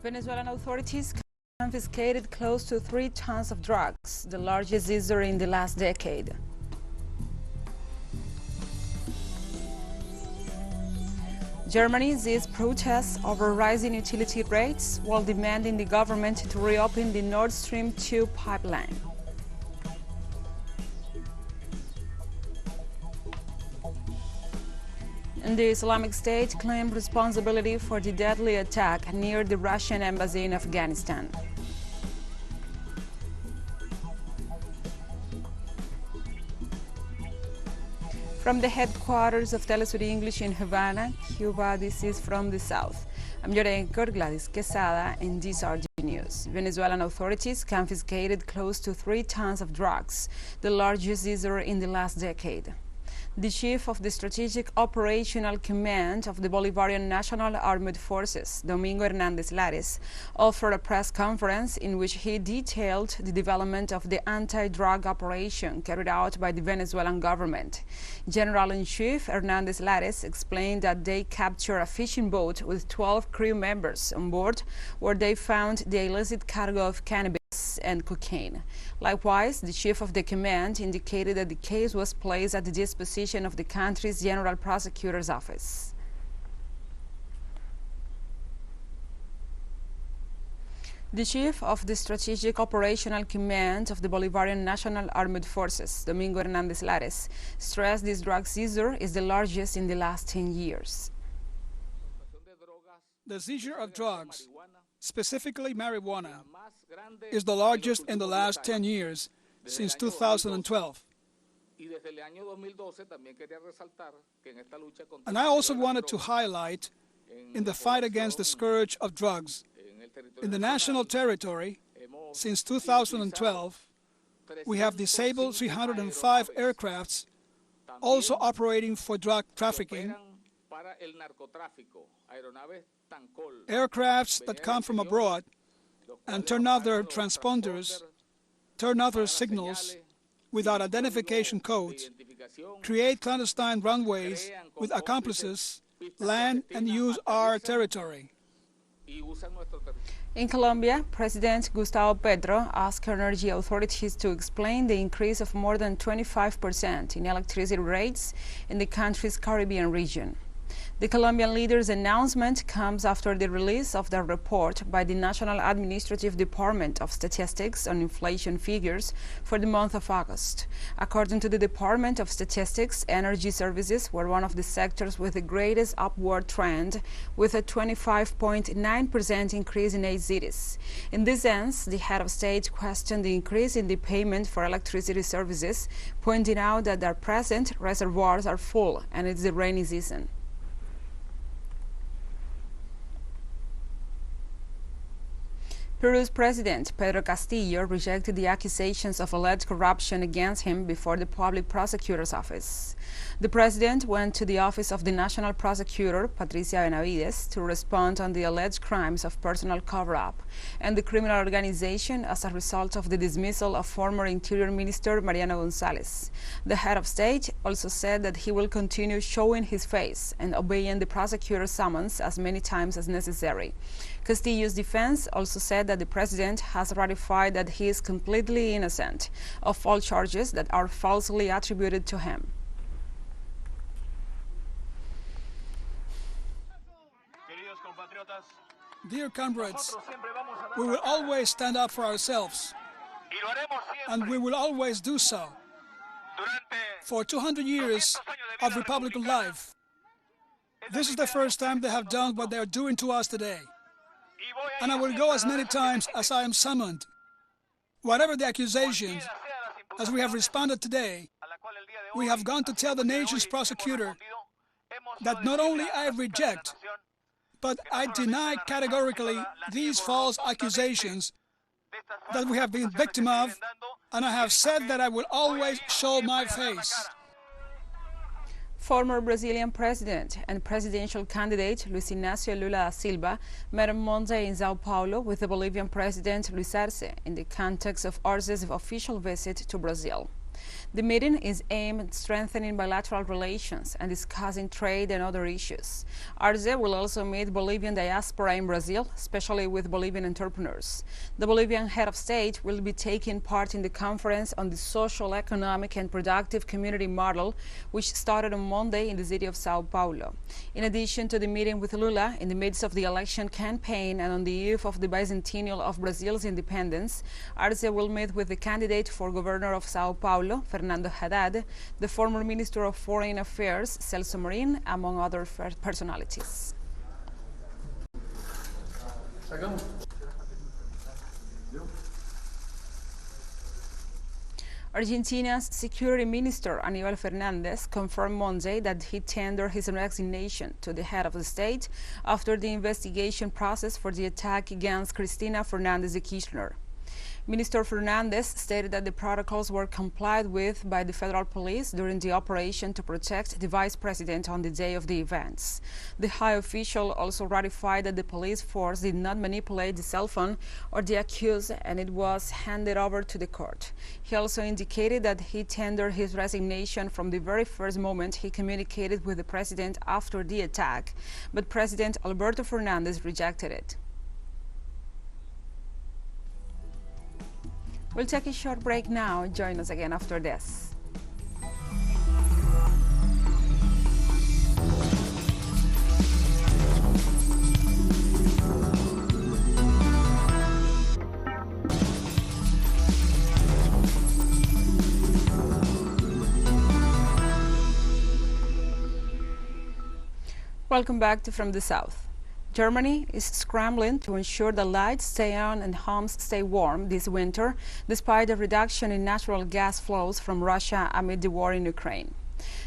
Venezuelan authorities confiscated close to 3 tons of drugs, the largest seizure in the last decade. Germany sees protests over rising utility rates while demanding the government to reopen the Nord Stream 2 pipeline. And the Islamic State claimed responsibility for the deadly attack near the Russian embassy in Afghanistan. From the headquarters of TeleSUR English in Havana, Cuba, this is From the South. I'm your anchor, Gladys Quesada, and these are the news. Venezuelan authorities confiscated close to 3 tons of drugs, the largest seizure in the last decade. The chief of the Strategic Operational Command of the Bolivarian National Armed Forces, Domingo Hernandez Lares, offered a press conference in which he detailed the development of the anti-drug operation carried out by the Venezuelan government. General-in-Chief Hernandez Lares explained that they captured a fishing boat with 12 crew members on board, where they found the illicit cargo of cannabis and cocaine. Likewise, the chief of the command indicated that the case was placed at the disposition of the country's General Prosecutor's Office. The chief of the Strategic Operational Command of the Bolivarian National Armed Forces, Domingo Hernandez Lares, stressed this drug seizure is the largest in the last 10 years. The seizure of drugs, specifically marijuana, is the largest in the last 10 years, since 2012. And I also wanted to highlight, in the fight against the scourge of drugs, in the national territory, since 2012, we have disabled 305 aircrafts also operating for drug trafficking, aircrafts that come from abroad and turn off their transponders, turn off their signals without identification codes, create clandestine runways with accomplices, land and use our territory. In Colombia, President Gustavo Petro asked energy authorities to explain the increase of more than 25% in electricity rates in the country's Caribbean region. The Colombian leader's announcement comes after the release of the report by the National Administrative Department of Statistics on inflation figures for the month of August. According to the Department of Statistics, energy services were one of the sectors with the greatest upward trend, with a 25.9% increase in 8 cities. In this sense, the head of state questioned the increase in the payment for electricity services, pointing out that at present reservoirs are full and it's the rainy season. Perus President Pedro Castillo rejected the accusations of alleged corruption against him before the Public Prosecutor's Office. The president went to the office of the National Prosecutor, Patricia Benavides, to respond on the alleged crimes of personal cover-up and the criminal organization as a result of the dismissal of former Interior Minister Mariano González. The head of state also said that he will continue showing his face and obeying the prosecutor's summons as many times as necessary. Castillo's defense also said that the president has ratified that he is completely innocent of all charges that are falsely attributed to him. Dear comrades, we will always stand up for ourselves, and we will always do so. For 200 years of Republican life, this is the first time they have done what they are doing to us today. And I will go as many times as I am summoned. Whatever the accusations, as we have responded today, we have gone to tell the nation's prosecutor that not only I reject, but I deny categorically these false accusations that we have been victim of, and I have said that I will always show my face. Former Brazilian president and presidential candidate Luiz Inácio Lula da Silva met on Monday in Sao Paulo with the Bolivian president Luiz Arce in the context of Arce's official visit to Brazil. The meeting is aimed at strengthening bilateral relations and discussing trade and other issues. Arce will also meet Bolivian diaspora in Brazil, especially with Bolivian entrepreneurs. The Bolivian head of state will be taking part in the conference on the social, economic and productive community model, which started on Monday in the city of Sao Paulo. In addition to the meeting with Lula in the midst of the election campaign and on the eve of the bicentennial of Brazil's independence, Arce will meet with the candidate for governor of Sao Paulo, Fernando Haddad, the former Minister of Foreign Affairs, Celso Marin, among other personalities. Argentina's Security Minister Aníbal Fernández confirmed Monday that he tendered his resignation to the head of the state after the investigation process for the attack against Cristina Fernández de Kirchner. Minister Fernández stated that the protocols were complied with by the federal police during the operation to protect the vice president on the day of the events. The high official also ratified that the police force did not manipulate the cell phone or the accused, and it was handed over to the court. He also indicated that he tendered his resignation from the very first moment he communicated with the president after the attack, but President Alberto Fernández rejected it. We'll take a short break now. Join us again after this. Welcome back to From the South. Germany is scrambling to ensure the lights stay on and homes stay warm this winter, despite a reduction in natural gas flows from Russia amid the war in Ukraine.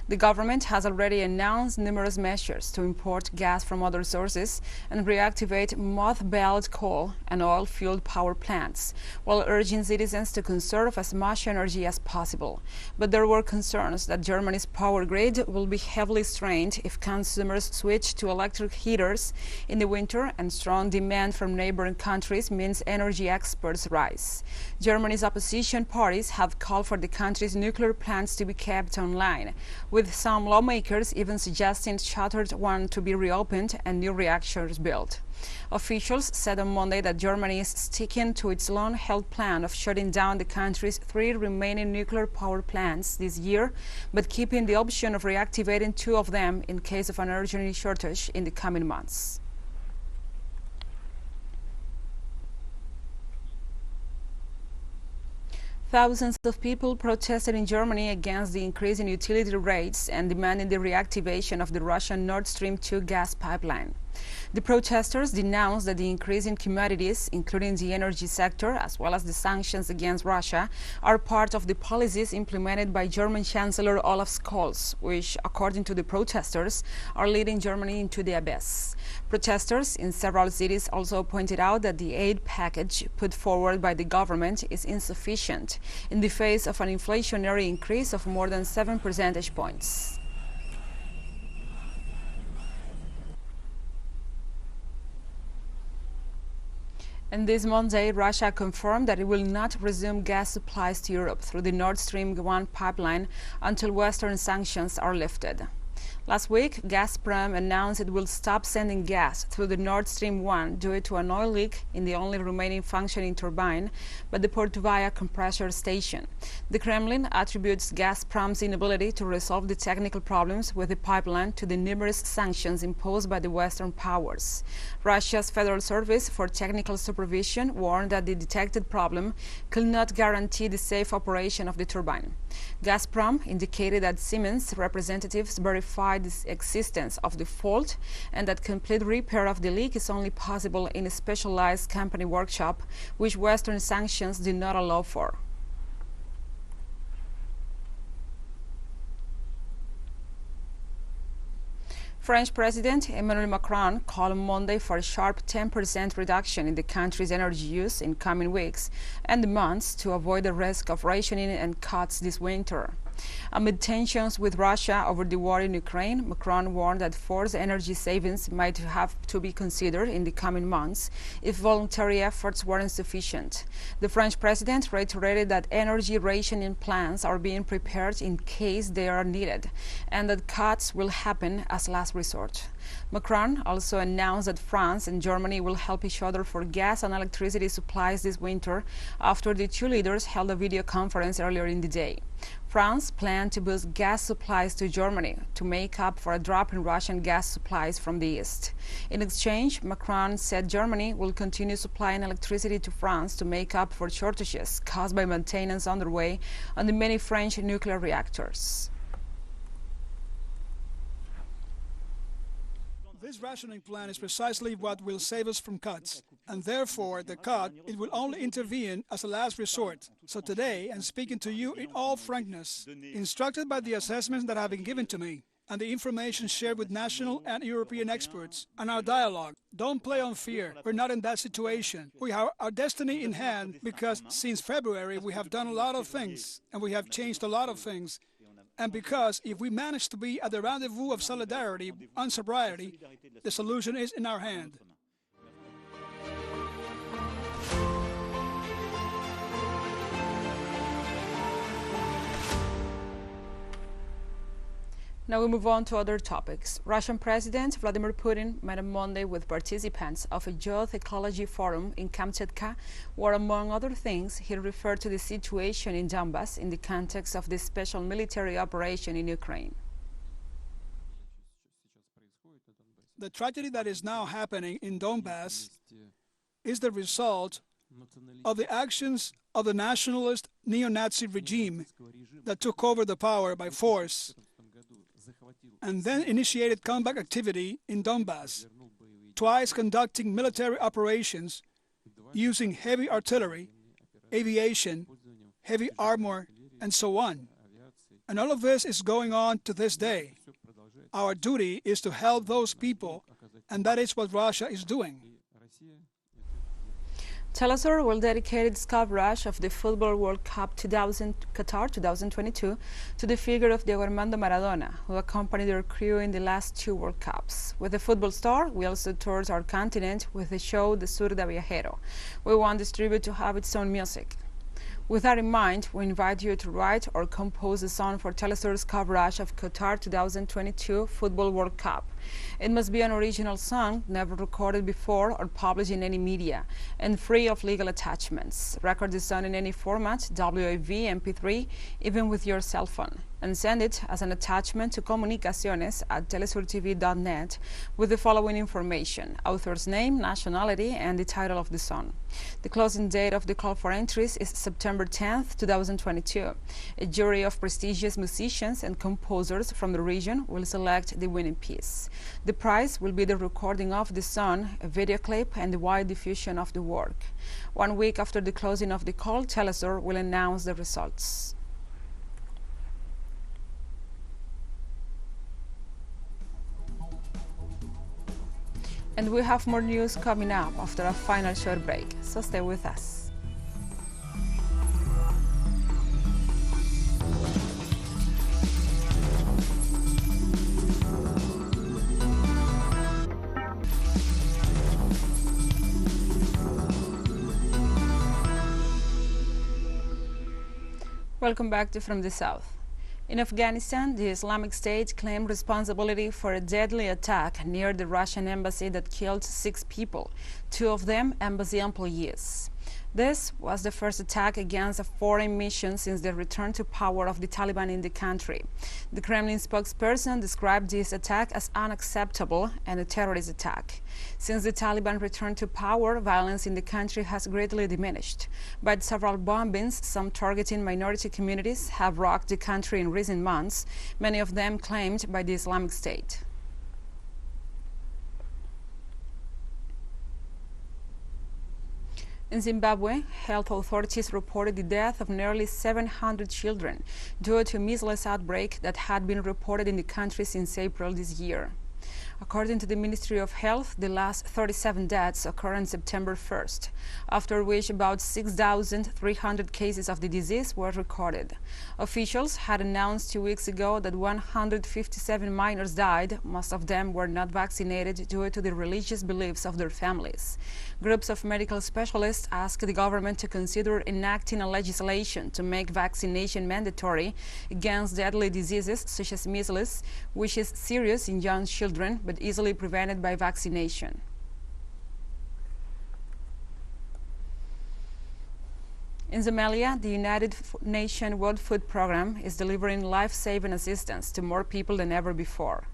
The government has already announced numerous measures to import gas from other sources and reactivate mothballed coal and oil-fueled power plants, while urging citizens to conserve as much energy as possible. But there were concerns that Germany's power grid will be heavily strained if consumers switch to electric heaters in the winter, and strong demand from neighboring countries means energy exports rise. Germany's opposition parties have called for the country's nuclear plants to be kept online, with some lawmakers even suggesting shuttered ones to be reopened and new reactors built. Officials said on Monday that Germany is sticking to its long-held plan of shutting down the country's 3 remaining nuclear power plants this year, but keeping the option of reactivating 2 of them in case of an energy shortage in the coming months. Thousands of people protested in Germany against the increase in utility rates and demanding the reactivation of the Russian Nord Stream 2 gas pipeline. The protesters denounced that the increase in commodities, including the energy sector, as well as the sanctions against Russia, are part of the policies implemented by German Chancellor Olaf Scholz, which, according to the protesters, are leading Germany into the abyss. Protesters in several cities also pointed out that the aid package put forward by the government is insufficient in the face of an inflationary increase of more than 7 percentage points. And this Monday, Russia confirmed that it will not resume gas supplies to Europe through the Nord Stream 1 pipeline until Western sanctions are lifted. Last week, Gazprom announced it will stop sending gas through the Nord Stream 1 due to an oil leak in the only remaining functioning turbine by the Portovaya compressor station. The Kremlin attributes Gazprom's inability to resolve the technical problems with the pipeline to the numerous sanctions imposed by the Western powers. Russia's Federal Service for Technical Supervision warned that the detected problem could not guarantee the safe operation of the turbine. Gazprom indicated that Siemens representatives verified the existence of the fault and that complete repair of the leak is only possible in a specialized company workshop, which Western sanctions do not allow for. French President Emmanuel Macron called on Monday for a sharp 10% reduction in the country's energy use in coming weeks and months to avoid the risk of rationing and cuts this winter. Amid tensions with Russia over the war in Ukraine, Macron warned that forced energy savings might have to be considered in the coming months if voluntary efforts weren't sufficient. The French president reiterated that energy rationing plans are being prepared in case they are needed, and that cuts will happen as last resort. Macron also announced that France and Germany will help each other for gas and electricity supplies this winter after the two leaders held a video conference earlier in the day. France planned to boost gas supplies to Germany to make up for a drop in Russian gas supplies from the east. In exchange, Macron said Germany will continue supplying electricity to France to make up for shortages caused by maintenance underway on the many French nuclear reactors. This rationing plan is precisely what will save us from cuts, and therefore the cut, it will only intervene as a last resort. So today, I'm speaking to you in all frankness, instructed by the assessments that have been given to me, and the information shared with national and European experts, and our dialogue. Don't play on fear. We're not in that situation. We have our destiny in hand because since February we have done a lot of things, and we have changed a lot of things. And because if we manage to be at the rendezvous of solidarity and sobriety, the solution is in our hand. Now we move on to other topics. Russian President Vladimir Putin met on Monday with participants of a youth ecology forum in Kamchatka, where, among other things, he referred to the situation in Donbass in the context of the special military operation in Ukraine. The tragedy that is now happening in Donbass is the result of the actions of the nationalist neo-Nazi regime that took over the power by force and then initiated combat activity in Donbass, twice conducting military operations using heavy artillery, aviation, heavy armor, and so on. And all of this is going on to this day. Our duty is to help those people, and that is what Russia is doing. TeleSUR will dedicate its coverage of the Football World Cup Qatar 2022 to the figure of Diego Armando Maradona, who accompanied their crew in the last two World Cups. With the football star, we also toured our continent with the show The Sur de Viajero. We want this tribute to have its own music. With that in mind, we invite you to write or compose a song for TeleSUR's coverage of Qatar 2022 Football World Cup. It must be an original song, never recorded before or published in any media, and free of legal attachments. Record the song in any format, WAV, MP3, even with your cell phone, and send it as an attachment to comunicaciones@telesurtv.net with the following information: author's name, nationality, and the title of the song. The closing date of the call for entries is September 10th, 2022. A jury of prestigious musicians and composers from the region will select the winning piece. The prize will be the recording of the song, a video clip, and the wide diffusion of the work. 1 week after the closing of the call, TeleSUR will announce the results. And we have more news coming up after a final short break, so stay with us. Welcome back to From the South. In Afghanistan, the Islamic State claimed responsibility for a deadly attack near the Russian embassy that killed 6 people, 2 of them embassy employees. This was the first attack against a foreign mission since the return to power of the Taliban in the country. The Kremlin spokesperson described this attack as unacceptable and a terrorist attack. Since the Taliban returned to power, violence in the country has greatly diminished. But several bombings, some targeting minority communities, have rocked the country in recent months, many of them claimed by the Islamic State. In Zimbabwe, health authorities reported the death of nearly 700 children due to a measles outbreak that had been reported in the country since April this year. According to the Ministry of Health, the last 37 deaths occurred on September 1st, after which about 6,300 cases of the disease were recorded. Officials had announced 2 weeks ago that 157 minors died. Most of them were not vaccinated due to the religious beliefs of their families. Groups of medical specialists asked the government to consider enacting a legislation to make vaccination mandatory against deadly diseases such as measles, which is serious in young children but easily prevented by vaccination. In Somalia, the United Nations World Food Programme is delivering life-saving assistance to more people than ever before.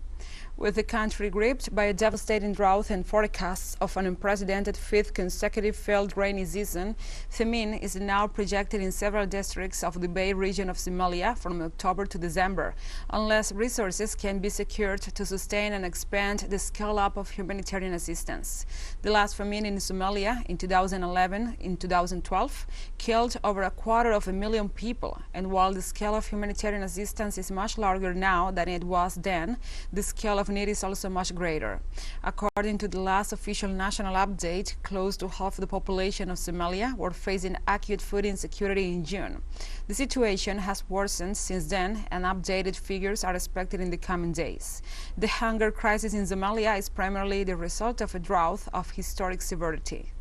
With the country gripped by a devastating drought and forecasts of an unprecedented fifth consecutive failed rainy season, famine is now projected in several districts of the Bay region of Somalia from October to December, unless resources can be secured to sustain and expand the scale-up of humanitarian assistance. The last famine in Somalia in 2011 and 2012 killed over 250,000 people, and while the scale of humanitarian assistance is much larger now than it was then, the scale of need is also much greater. According to the last official national update, close to half the population of Somalia were facing acute food insecurity in June. The situation has worsened since then, and updated figures are expected in the coming days. The hunger crisis in Somalia is primarily the result of a drought of historic severity.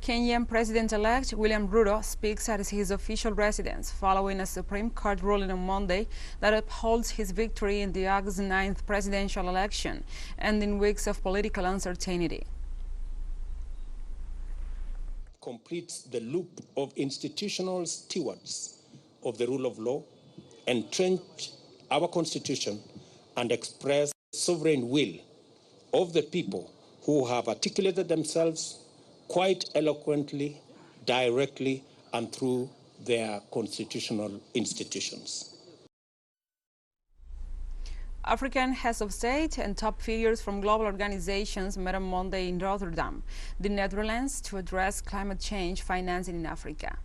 Kenyan President-elect William Ruto speaks at his official residence following a Supreme Court ruling on Monday that upholds his victory in the August 9th presidential election, ending weeks of political uncertainty. Completes the loop of institutional stewards of the rule of law, entrench our Constitution, and express the sovereign will of the people who have articulated themselves quite eloquently, directly, and through their constitutional institutions. African heads of state and top figures from global organizations met on Monday in Rotterdam, the Netherlands, to address climate change financing in Africa.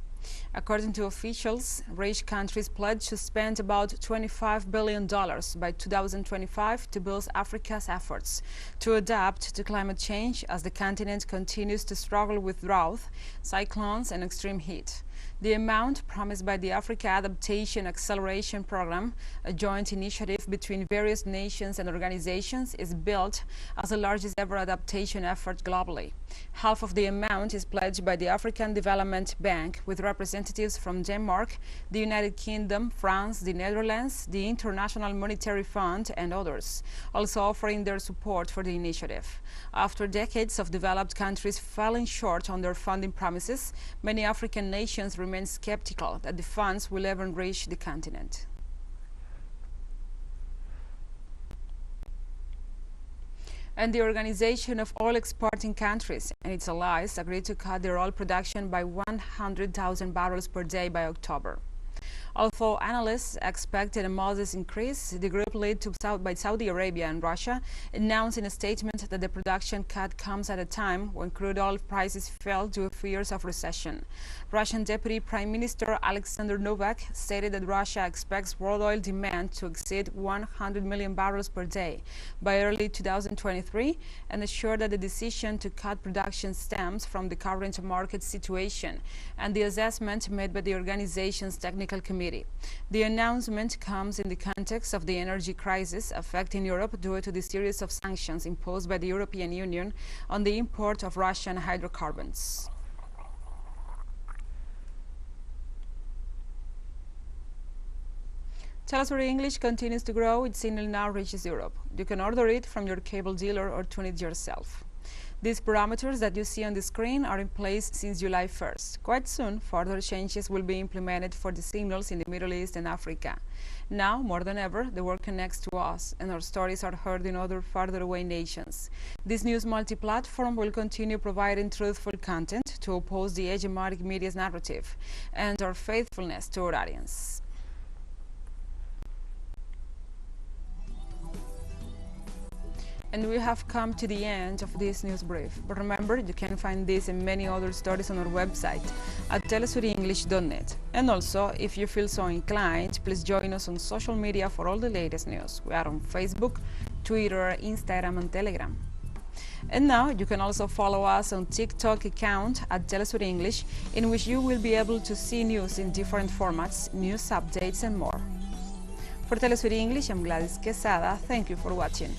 According to officials, rich countries pledged to spend about $25 billion by 2025 to boost Africa's efforts to adapt to climate change as the continent continues to struggle with drought, cyclones, and extreme heat. The amount promised by the Africa Adaptation Acceleration Program, a joint initiative between various nations and organizations, is billed as the largest ever adaptation effort globally. Half of the amount is pledged by the African Development Bank, with representatives from Denmark, the United Kingdom, France, the Netherlands, the International Monetary Fund, and others, also offering their support for the initiative. After decades of developed countries falling short on their funding promises, many African nations remain skeptical that the funds will ever reach the continent. And the Organization of Oil Exporting Countries and its allies agreed to cut their oil production by 100,000 barrels per day by October. Although analysts expected a modest increase, the group led by Saudi Arabia and Russia announced in a statement that the production cut comes at a time when crude oil prices fell due to fears of recession. Russian Deputy Prime Minister Alexander Novak stated that Russia expects world oil demand to exceed 100 million barrels per day by early 2023 and assured that the decision to cut production stems from the current market situation and the assessment made by the organization's technical committee. The announcement comes in the context of the energy crisis affecting Europe due to the series of sanctions imposed by the European Union on the import of Russian hydrocarbons. TeleSUR English continues to grow. Its signal now reaches Europe. You can order it from your cable dealer or tune it yourself. These parameters that you see on the screen are in place since July 1st. Quite soon, further changes will be implemented for the signals in the Middle East and Africa. Now, more than ever, the world connects to us, and our stories are heard in other farther away nations. This news multi-platform will continue providing truthful content to oppose the hegemonic media's narrative and our faithfulness to our audience. And we have come to the end of this news brief. But remember, you can find this and many other stories on our website at telesurenglish.net. And also, if you feel so inclined, please join us on social media for all the latest news. We are on Facebook, Twitter, Instagram, and Telegram. And now you can also follow us on TikTok account at TeleSUR English, in which you will be able to see news in different formats, news updates, and more. For TeleSUR English, I'm Gladys Quesada. Thank you for watching.